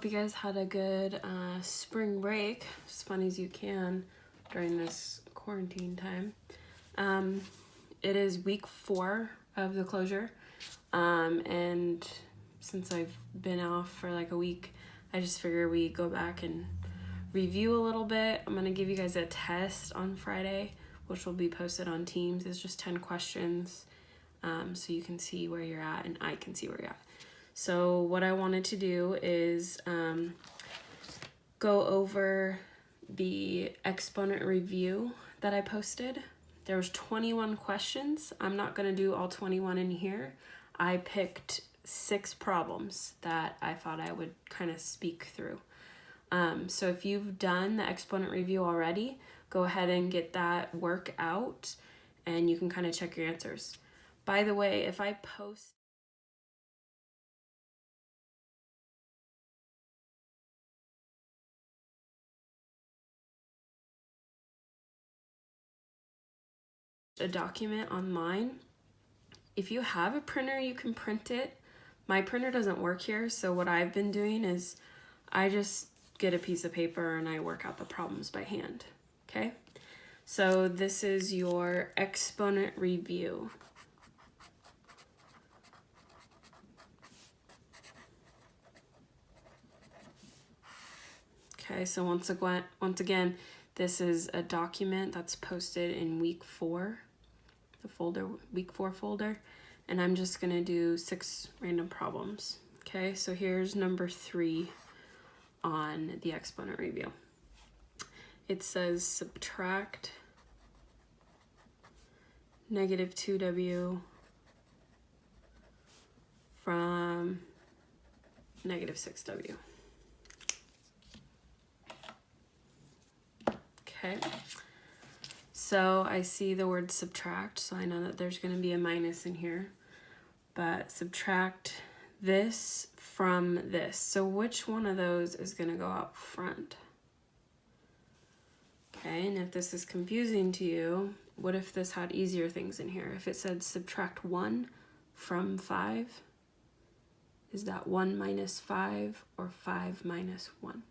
you guys had a good spring break, as fun as you can during this quarantine time. It is week 4 of the closure, and since I've been off for like a week, I just figure we go back and review a little bit. I'm gonna give you guys a test on Friday, which will be posted on Teams. It's just 10 questions, so you can see where you're at and I can see where you're at. So what I wanted to do is go over the exponent review that I posted. There was 21 questions. I'm not gonna do all 21 in here. I picked 6 problems that I thought I would kind of speak through. So if you've done the exponent review already, go ahead and get that work out and you can kind of check your answers. By the way, if I post a document online, if you have a printer, you can print it. My printer doesn't work here, so what I've been doing is I just get a piece of paper and I work out the problems by hand, okay? So this is your exponent review. Okay, so once again, this is a document that's posted in week 4, the folder, week 4 folder, and I'm just gonna do 6 random problems. Okay, so here's number 3 on the exponent review. It says subtract negative 2w from negative 6w. Okay, so I see the word subtract, so I know that there's going to be a minus in here, but subtract this from this. So which one of those is going to go out front? Okay, and if this is confusing to you, what if this had easier things in here? If it said subtract 1 from 5, is that 1 minus 5 or 5 minus 1?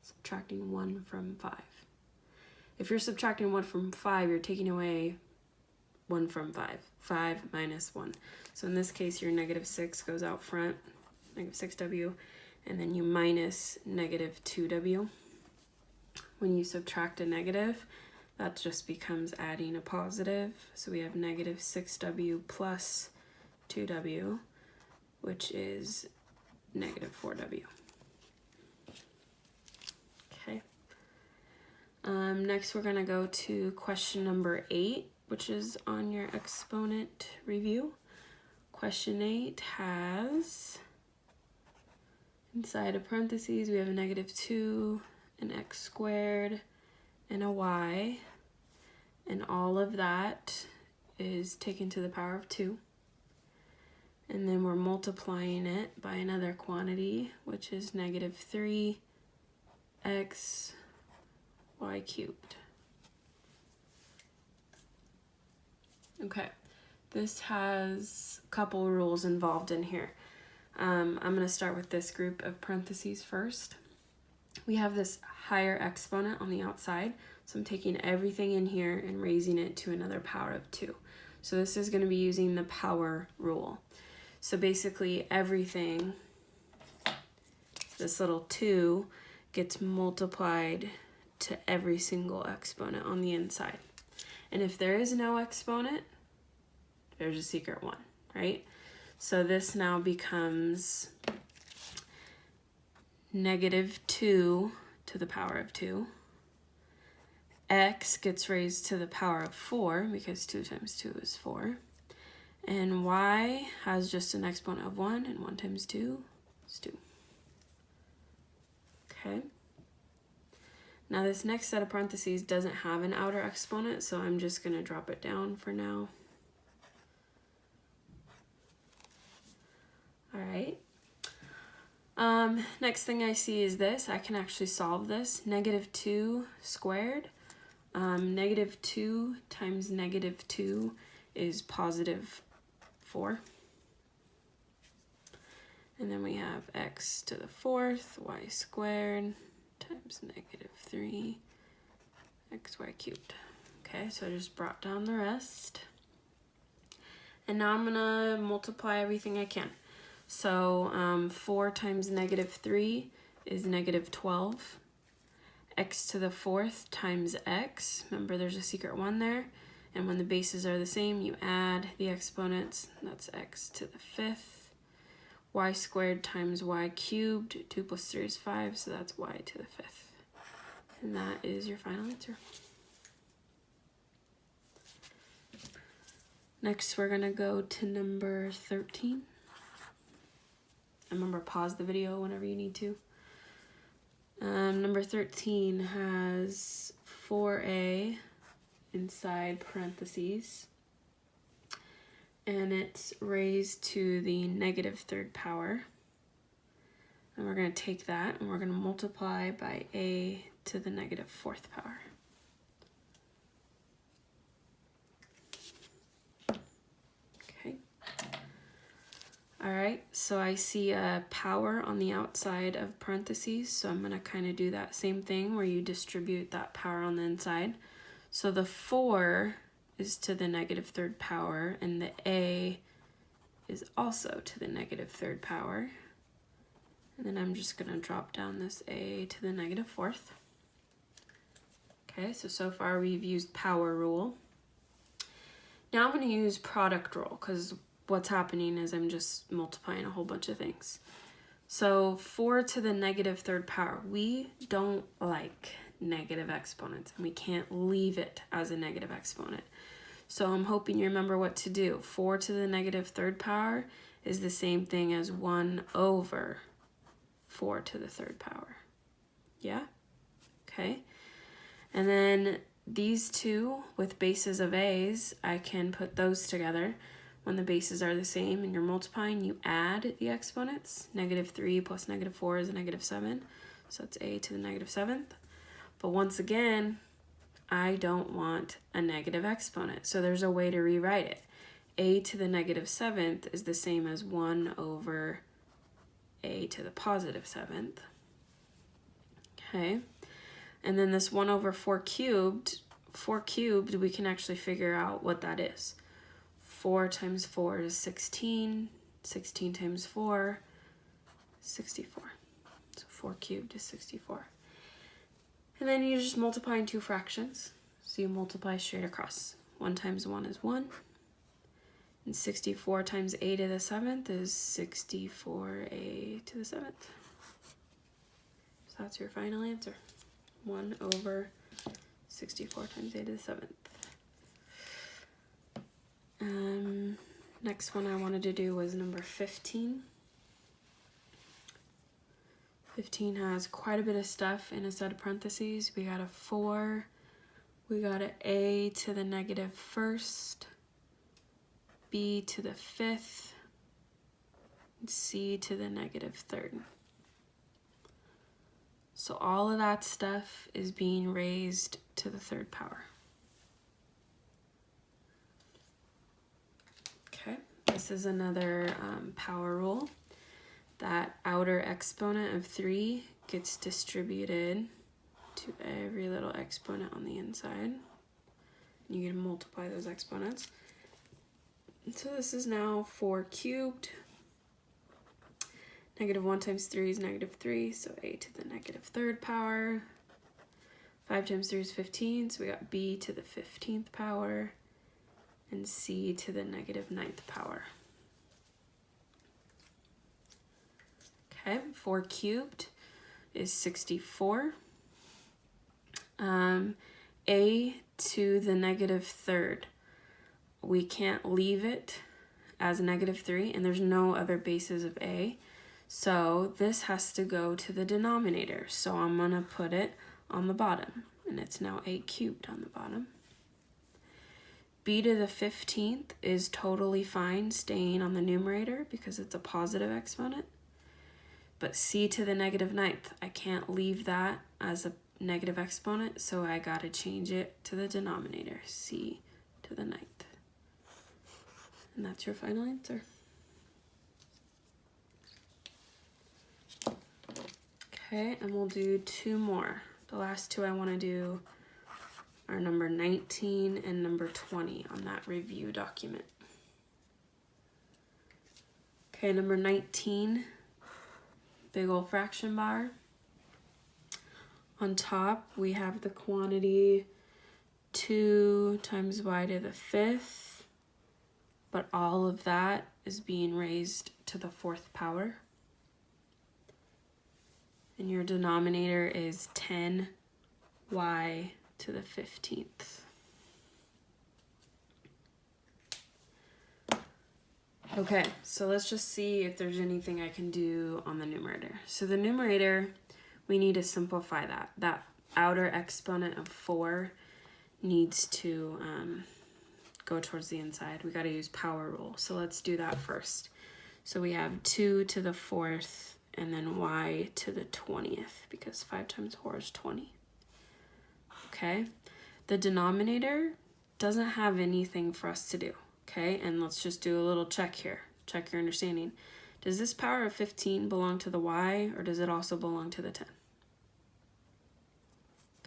Subtracting 1 from 5. If you're subtracting 1 from 5, you're taking away 1 from 5. 5 minus 1. So in this case, your negative 6 goes out front, negative 6w, and then you minus negative 2w. When you subtract a negative, that just becomes adding a positive. So we have negative 6w plus 2w, which is negative 4w. Okay. Next, we're going to go to question number 8, which is on your exponent review. Question 8 has, inside of parentheses, we have a negative 2, an x squared, and a y. And all of that is taken to the power of 2. And then we're multiplying it by another quantity, which is negative 3x y cubed. Okay, this has a couple rules involved in here. I'm going to start with this group of parentheses first. We have this higher exponent on the outside, so I'm taking everything in here and raising it to another power of 2. So this is going to be using the power rule. So basically everything, this little 2, gets multiplied to every single exponent on the inside. And if there is no exponent, there's a secret 1, right? So this now becomes negative 2 to the power of 2. X gets raised to the power of 4 because 2 times 2 is 4. And y has just an exponent of 1, and 1 times 2 is 2. Okay. Now this next set of parentheses doesn't have an outer exponent, so I'm just going to drop it down for now. All right. Next thing I see is this. I can actually solve this. Negative 2 squared. Negative 2 times negative 2 is positive 4. And then we have x to the fourth, y squared, times negative 3, xy cubed. Okay, so I just brought down the rest. And now I'm gonna multiply everything I can. So 4 times negative 3 is negative 12. X to the fourth times x. Remember, there's a secret 1 there. And when the bases are the same, you add the exponents. That's x to the fifth. Y squared times y cubed. 2 plus 3 is 5, so that's y to the fifth. And that is your final answer. Next, we're gonna go to number 13. Remember, pause the video whenever you need to. Number 13 has 4a inside parentheses, and it's raised to the negative third power. And we're going to take that and we're going to multiply by a to the negative fourth power. Okay. All right, so I see a power on the outside of parentheses, so I'm going to kind of do that same thing where you distribute that power on the inside. So the 4 is to the negative third power, and the a is also to the negative third power. And then I'm just going to drop down this a to the negative fourth. Okay, so far we've used power rule. Now I'm going to use product rule, because what's happening is I'm just multiplying a whole bunch of things. So 4 to the negative third power. We don't like negative exponents, and we can't leave it as a negative exponent. So I'm hoping you remember what to do. 4 to the negative third power is the same thing as 1 over 4 to the third power. Yeah? Okay. And then these two with bases of a's, I can put those together. When the bases are the same and you're multiplying, you add the exponents. Negative 3 plus negative 4 is a negative 7. So it's a to the negative 7th. But once again, I don't want a negative exponent. So there's a way to rewrite it. A to the negative 7th is the same as 1 over a to the positive 7th. Okay. And then this 1 over 4 cubed, we can actually figure out what that is. 4 times 4 is 16. 16 times 4, 64. So 4 cubed is 64. And then you just multiply in two fractions. So you multiply straight across. 1 times 1 is 1. And 64 times a to the 7th is 64a to the 7th. So that's your final answer. 1 over 64 times a to the 7th. Next one I wanted to do was number 15. 15 has quite a bit of stuff in a set of parentheses. We got a 4, we got an a to the negative first, b to the fifth, c to the negative third. So all of that stuff is being raised to the third power. Okay, this is another power rule. That outer exponent of 3 gets distributed to every little exponent on the inside. You can multiply those exponents. So this is now 4 cubed. Negative 1 times 3 is negative 3, so a to the negative third power. 5 times 3 is 15, so we got b to the 15th power. And c to the negative 9th power. Okay, 4 cubed is 64. A to the negative third. We can't leave it as negative 3, and there's no other bases of a. So this has to go to the denominator. So I'm going to put it on the bottom, and it's now a cubed on the bottom. B to the 15th is totally fine staying on the numerator because it's a positive exponent. But c to the negative 9th, I can't leave that as a negative exponent, so I got to change it to the denominator, c to the 9th. And that's your final answer. Okay, and we'll do 2 more. The last 2 I want to do are number 19 and number 20 on that review document. Okay, number 19, big old fraction bar. On top, we have the quantity 2 times y to the 5th, but all of that is being raised to the 4th power. And your denominator is 10y to the 15th. Okay, so let's just see if there's anything I can do on the numerator. So the numerator, we need to simplify that. That outer exponent of 4 needs to go towards the inside. We got to use power rule. So let's do that first. So we have 2 to the 4th and then y to the 20th because 5 times 4 is 20. Okay, the denominator doesn't have anything for us to do. Okay, and let's just do a little check here. Check your understanding. Does this power of 15 belong to the y, or does it also belong to the 10?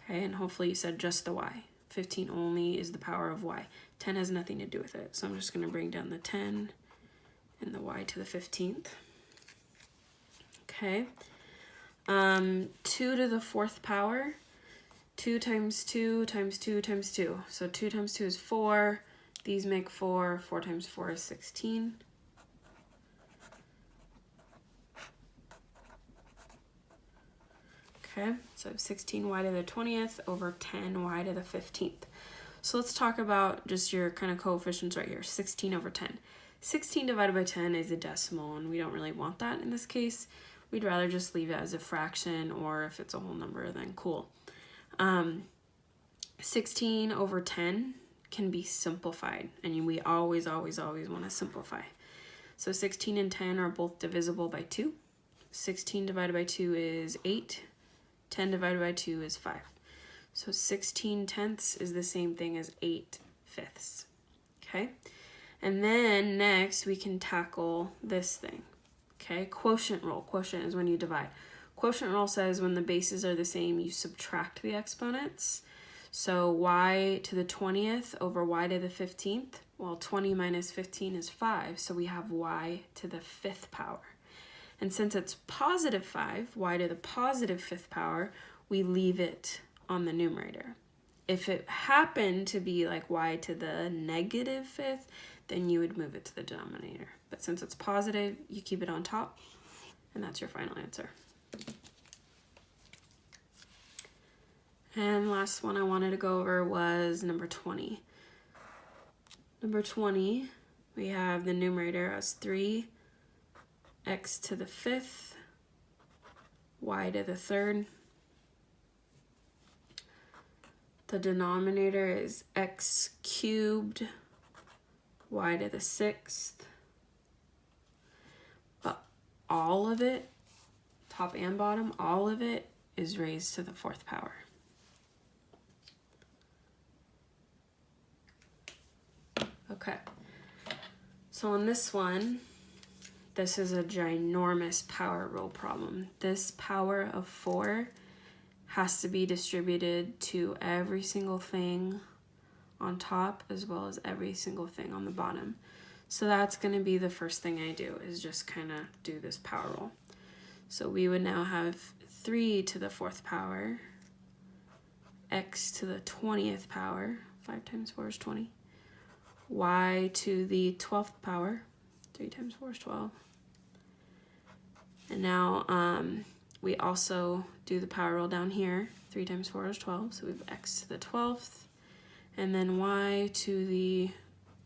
Okay, and hopefully you said just the y. 15 only is the power of y. 10 has nothing to do with it. So I'm just going to bring down the 10 and the y to the 15th. Okay, 2 to the 4th power. 2 times 2 times 2 times 2. So 2 times 2 is 4. These make 4. 4 times 4 is 16. Okay, so I have 16y to the 20th over 10y to the 15th. So let's talk about just your kind of coefficients right here. 16 over 10. 16 divided by 10 is a decimal, and we don't really want that in this case. We'd rather just leave it as a fraction, or if it's a whole number, then cool. 16 over 10 can be simplified, and we always want to simplify. So 16 and 10 are both divisible by 2. 16 divided by 2 is 8. 10 divided by 2 is 5. So 16 tenths is the same thing as 8 fifths. Okay, and then next we can tackle this thing. Okay, quotient rule. Quotient is when you divide. Quotient rule says when the bases are the same, you subtract the exponents. So y to the 20th over y to the 15th, well, 20 minus 15 is 5, so we have y to the 5th power. And since it's positive 5, y to the positive 5th power, we leave it on the numerator. If it happened to be like y to the negative 5th, then you would move it to the denominator. But since it's positive, you keep it on top, and that's your final answer. And last one I wanted to go over was number 20. Number 20, we have the numerator as 3x to the 5th, y to the 3rd. The denominator is x cubed, y to the 6th. But all of it, top and bottom, all of it is raised to the 4th power. Okay, so on this one, this is a ginormous power rule problem. This power of 4 has to be distributed to every single thing on top as well as every single thing on the bottom. So that's going to be the first thing I do, is just kind of do this power rule. So we would now have 3 to the 4th power, x to the 20th power, 5 times 4 is 20, y to the 12th power, 3 times 4 is 12. And now we also do the power rule down here. 3 times 4 is 12, so we have x to the 12th, and then y to the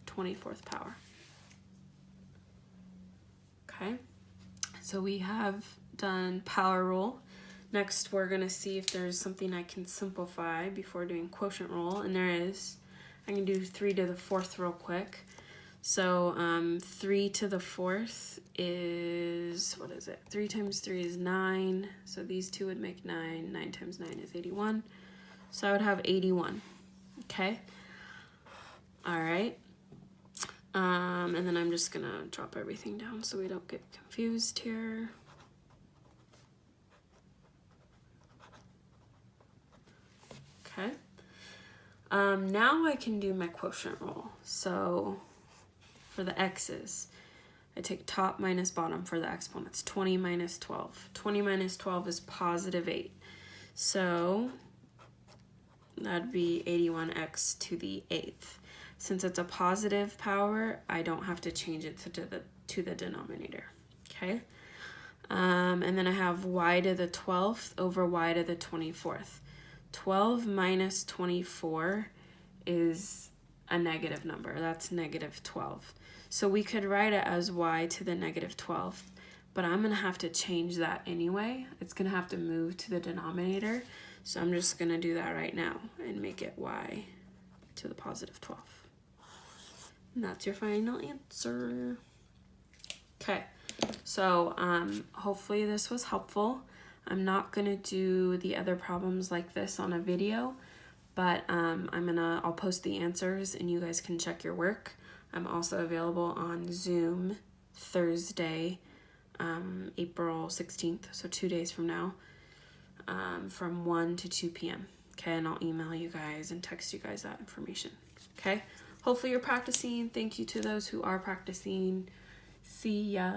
24th power. Okay, so we have done power rule. Next, we're going to see if there's something I can simplify before doing quotient rule, and there is. I can do 3 to the 4th real quick. So 3 to the 4th is, what is it? 3 times 3 is 9. So these two would make 9. 9 times 9 is 81. So I would have 81. Okay. All right. And then I'm just going to drop everything down so we don't get confused here. Now I can do my quotient rule. So for the x's, I take top minus bottom for the exponents. 20 minus 12. 20 minus 12 is positive 8. So that'd be 81x to the 8th. Since it's a positive power, I don't have to change it to the denominator. Okay? And then I have y to the 12th over y to the 24th. 12 minus 24 is a negative number. That's negative 12. So we could write it as y to the negative 12th, but I'm going to have to change that anyway. It's going to have to move to the denominator. So I'm just going to do that right now and make it y to the positive 12. And that's your final answer. Okay, so hopefully this was helpful. I'm not going to do the other problems like this on a video, but I'll post the answers and you guys can check your work. I'm also available on Zoom Thursday, April 16th, so 2 days from now, from 1 to 2 p.m. Okay, and I'll email you guys and text you guys that information. Okay, hopefully you're practicing. Thank you to those who are practicing. See ya.